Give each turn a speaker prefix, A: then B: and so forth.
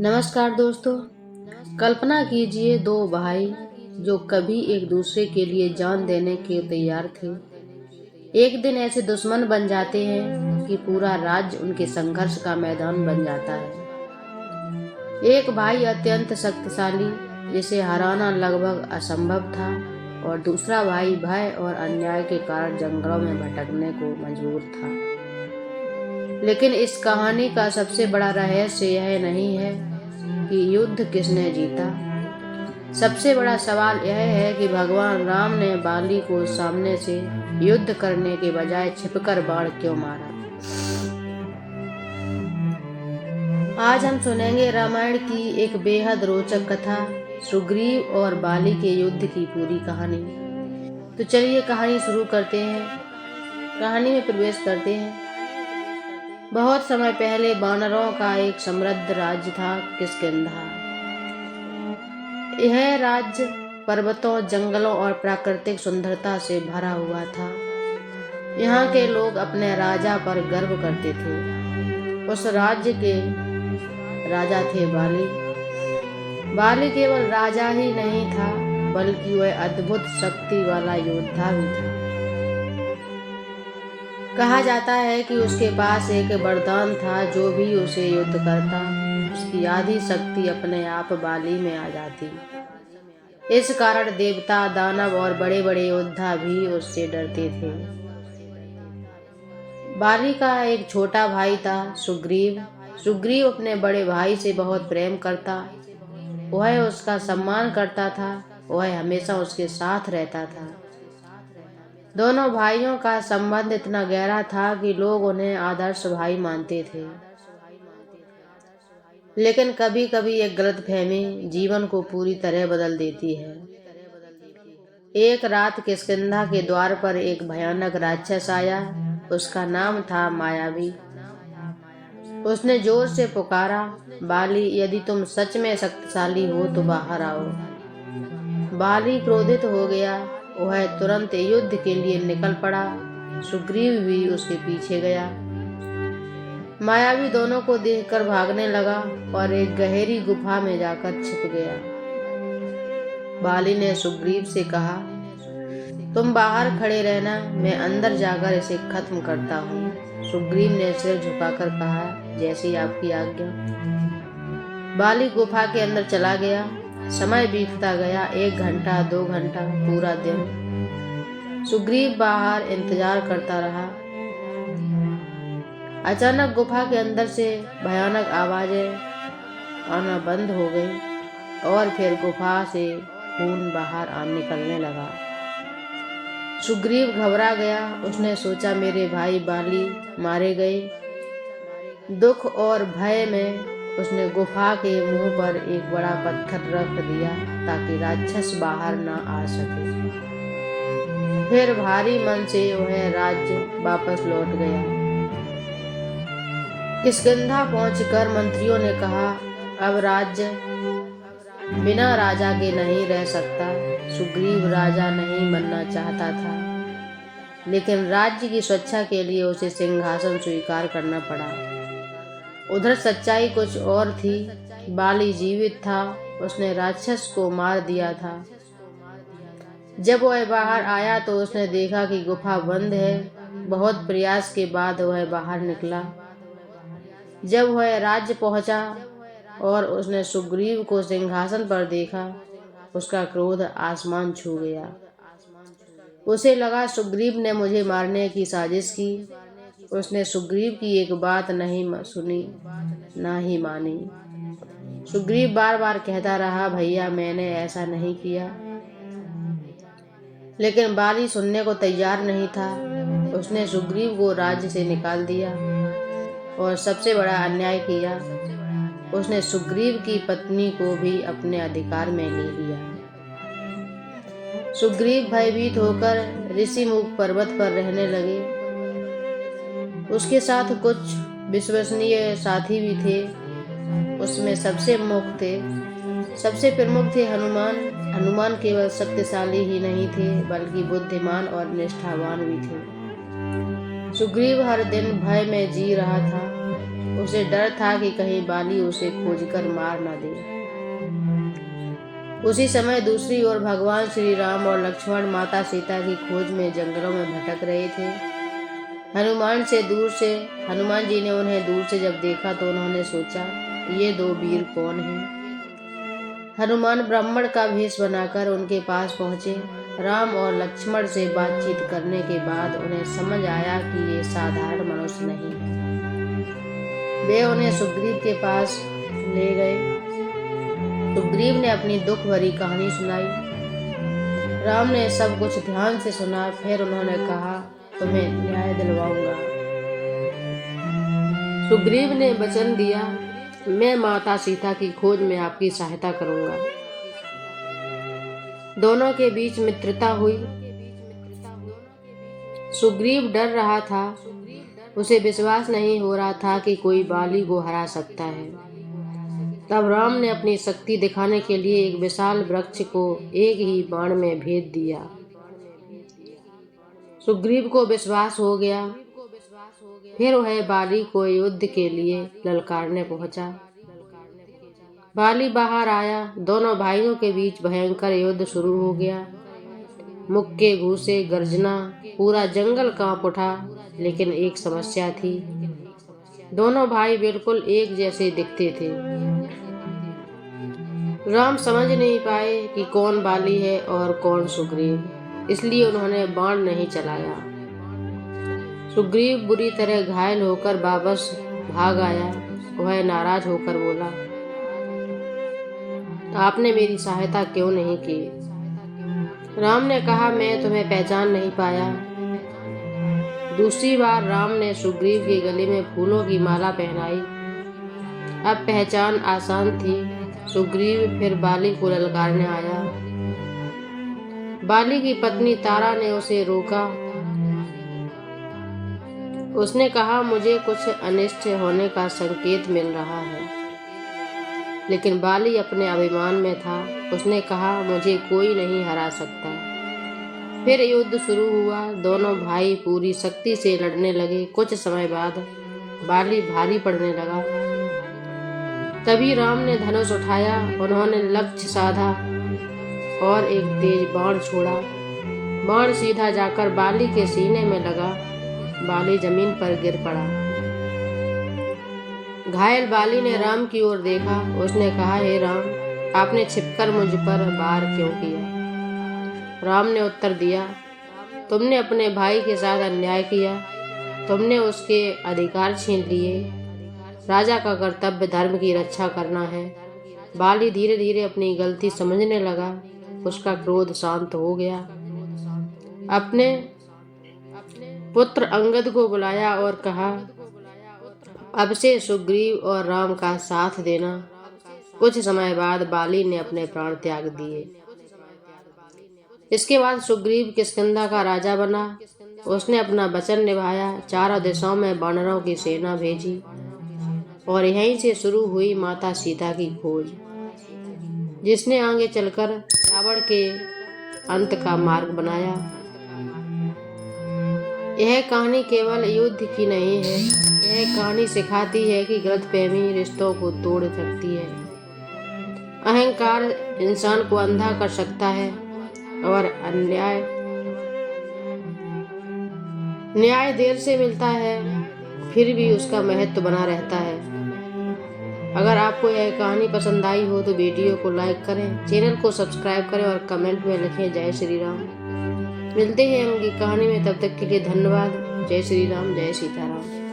A: नमस्कार दोस्तों। कल्पना कीजिए दो भाई जो कभी एक दूसरे के लिए जान देने के तैयार थे, एक दिन ऐसे दुश्मन बन जाते हैं कि पूरा राज्य उनके संघर्ष का मैदान बन जाता है। एक भाई अत्यंत शक्तिशाली, जिसे हराना लगभग असंभव था, और दूसरा भाई भय और अन्याय के कारण जंगलों में भटकने को मजबूर था। लेकिन इस कहानी का सबसे बड़ा रहस्य यह नहीं है कि युद्ध किसने जीता। सबसे बड़ा सवाल यह है कि भगवान राम ने बाली को सामने से युद्ध करने के बजाय छिपकर बाण क्यों मारा। आज हम सुनेंगे रामायण की एक बेहद रोचक कथा, सुग्रीव और बाली के युद्ध की पूरी कहानी। तो चलिए कहानी शुरू करते हैं। कहानी में प्रवेश करते हैं। बहुत समय पहले वानरों का एक समृद्ध राज्य था, किष्किंधा। यह राज्य पर्वतों, जंगलों और प्राकृतिक सुंदरता से भरा हुआ था। यहाँ के लोग अपने राजा पर गर्व करते थे। उस राज्य के राजा थे बाली। बाली केवल राजा ही नहीं था, बल्कि वह अद्भुत शक्ति वाला योद्धा भी था। कहा जाता है कि उसके पास एक वरदान था, जो भी उसे युद्ध करता, उसकी आधी शक्ति अपने आप बाली में आ जाती। इस कारण देवता, दानव और बड़े बड़े योद्धा भी उससे डरते थे। बाली का एक छोटा भाई था, सुग्रीव। सुग्रीव अपने बड़े भाई से बहुत प्रेम करता। वह उसका सम्मान करता था। वह हमेशा उसके साथ रहता था। दोनों भाइयों का संबंध इतना गहरा था कि लोग उन्हें आदर्श भाई मानते थे। लेकिन कभी कभी एक गलतफहमी जीवन को पूरी तरह बदल देती है। एक रात किष्किंधा के द्वार पर एक भयानक राक्षस आया। उसका नाम था मायावी। उसने जोर से पुकारा, बाली, यदि तुम सच में शक्तिशाली हो तो बाहर आओ। बाली क्रोधित हो गया। वह तुरंत युद्ध के लिए निकल पड़ा। सुग्रीव भी उसके पीछे गया। मायावी दोनों को देखकर भागने लगा और एक गहरी गुफा में जाकर छिप गया। बाली ने सुग्रीव से कहा, तुम बाहर खड़े रहना, मैं अंदर जाकर इसे खत्म करता हूँ। सुग्रीव ने सिर झुकाकर कहा, जैसी आपकी आज्ञा। बाली गुफा के अंदर चला गया। समय बीतता गया, 1 घंटा, 2 घंटा, पूरा दिन। सुग्रीव बाहर इंतजार करता रहा। अचानक गुफा के अंदर से भयानक आवाजें आना बंद हो गई और फिर गुफा से खून बाहर निकलने लगा। सुग्रीव घबरा गया। उसने सोचा, मेरे भाई बाली मारे गए। दुख और भय में उसने गुफा के मुंह पर एक बड़ा पत्थर रख दिया ताकि राक्षस बाहर न आ सके। फिर भारी मन से वह राज्य वापस लौट गया। किष्किंधा पहुंचकर मंत्रियों ने कहा, अब राज्य बिना राजा के नहीं रह सकता। सुग्रीव राजा नहीं बनना चाहता था, लेकिन राज्य की सुरक्षा के लिए उसे सिंहासन स्वीकार करना पड़ा। उधर सच्चाई कुछ और थी। बाली जीवित था। उसने राक्षस को मार दिया था। जब वह बाहर आया तो उसने देखा कि गुफा बंद है। बहुत प्रयास के बाद वह बाहर निकला। जब वह राज्य पहुंचा और उसने सुग्रीव को सिंहासन पर देखा, उसका क्रोध आसमान छू गया। उसे लगा, सुग्रीव ने मुझे मारने की साजिश की। उसने सुग्रीव की एक बात नहीं सुनी, ना ही मानी। सुग्रीव बार बार कहता रहा, भैया मैंने ऐसा नहीं किया। लेकिन बाली सुनने को तैयार नहीं था। उसने सुग्रीव को राज्य से निकाल दिया और सबसे बड़ा अन्याय किया, उसने सुग्रीव की पत्नी को भी अपने अधिकार में ले लिया। सुग्रीव भयभीत होकर ऋषिमुख पर्वत पर रहने लगे। उसके साथ कुछ विश्वसनीय साथी भी थे। उसमें सबसे प्रमुख थे हनुमान। हनुमान केवल शक्तिशाली ही नहीं थे, बल्कि बुद्धिमान और निष्ठावान भी थे। सुग्रीव हर दिन भय में जी रहा था। उसे डर था कि कहीं बाली उसे खोजकर मार न दे। उसी समय दूसरी ओर भगवान श्री राम और लक्ष्मण माता सीता की खोज में जंगलों में भटक रहे थे। हनुमान जी ने उन्हें दूर से जब देखा तो उन्होंने सोचा, ये दो वीर कौन हैं? हनुमान ब्राह्मण का भेष बनाकर उनके पास पहुंचे। राम और लक्ष्मण से बातचीत करने के बाद उन्हें समझ आया कि ये साधारण मनुष्य नहीं है। वे उन्हें सुग्रीव के पास ले गए। सुग्रीव ने अपनी दुख भरी कहानी सुनाई। राम ने सब कुछ ध्यान से सुना। फिर उन्होंने कहा, तुम्हें न्याय दिलवाऊंगा। सुग्रीव ने वचन दिया, मैं माता सीता की खोज में आपकी सहायता करूंगा। दोनों के बीच मित्रता हुई। सुग्रीव डर रहा था। उसे विश्वास नहीं हो रहा था कि कोई बाली को हरा सकता है। तब राम ने अपनी शक्ति दिखाने के लिए एक विशाल वृक्ष को एक ही बाण में भेद दिया। सुग्रीव को विश्वास हो गया। फिर वह बाली को युद्ध के लिए ललकारने पहुंचा। बाली बाहर आया। दोनों भाइयों के बीच भयंकर युद्ध शुरू हो गया। मुक्के, घूसे, गर्जना, पूरा जंगल कांप उठा। लेकिन एक समस्या थी, दोनों भाई बिल्कुल एक जैसे दिखते थे। राम समझ नहीं पाए कि कौन बाली है और कौन सुग्रीव, इसलिए उन्होंने बाण नहीं चलाया। सुग्रीव बुरी तरह घायल होकर वापस भाग आया। वह नाराज होकर बोला, आपने मेरी सहायता क्यों नहीं की? राम ने कहा, मैं तुम्हें पहचान नहीं पाया। दूसरी बार राम ने सुग्रीव के गले में फूलों की माला पहनाई। अब पहचान आसान थी। सुग्रीव फिर बाली को ललकारने आया। बाली की पत्नी तारा ने उसे रोका। उसने कहा, मुझे कुछ अनिष्ट होने का संकेत मिल रहा है। लेकिन बाली अपने अभिमान में था। उसने कहा, मुझे कोई नहीं हरा सकता। फिर युद्ध शुरू हुआ। दोनों भाई पूरी शक्ति से लड़ने लगे। कुछ समय बाद बाली भारी पड़ने लगा। तभी राम ने धनुष उठाया। उन्होंने लक्ष्य साधा और एक तेज बाण छोड़ा। बाण सीधा जाकर बाली के सीने में लगा। बाली जमीन पर गिर पड़ा। घायल बाली ने राम की ओर देखा। उसने कहा, हे राम, आपने छिपकर मुझ पर वार क्यों किया? राम ने उत्तर दिया, तुमने अपने भाई के साथ अन्याय किया। तुमने उसके अधिकार छीन लिए। राजा का कर्तव्य धर्म की रक्षा करना है। बाली धीरे धीरे अपनी गलती समझने लगा। उसका क्रोध शांत हो गया। अपने पुत्र अंगद को बुलाया और कहा, अब से सुग्रीव और राम का साथ देना। कुछ समय बाद बाली ने अपने प्राण त्याग दिए। इसके बाद सुग्रीव किष्किंधा का राजा बना। उसने अपना वचन निभाया। चारों दिशाओं में वानरों की सेना भेजी और यहीं से शुरू हुई माता सीता की खोज, जिसने आगे चलकर रावण के अंत का मार्ग बनाया। यह कहानी केवल युद्ध की नहीं है। यह कहानी सिखाती है कि गलतफहमी रिश्तों को तोड़ सकती है। अहंकार इंसान को अंधा कर सकता है और न्याय देर से मिलता है, फिर भी उसका महत्व बना रहता है। अगर आपको यह कहानी पसंद आई हो तो वीडियो को लाइक करें, चैनल को सब्सक्राइब करें और कमेंट में लिखें जय श्री राम। मिलते हैं अगली कहानी में, तब तक के लिए धन्यवाद। जय श्री राम, जय सीताराम।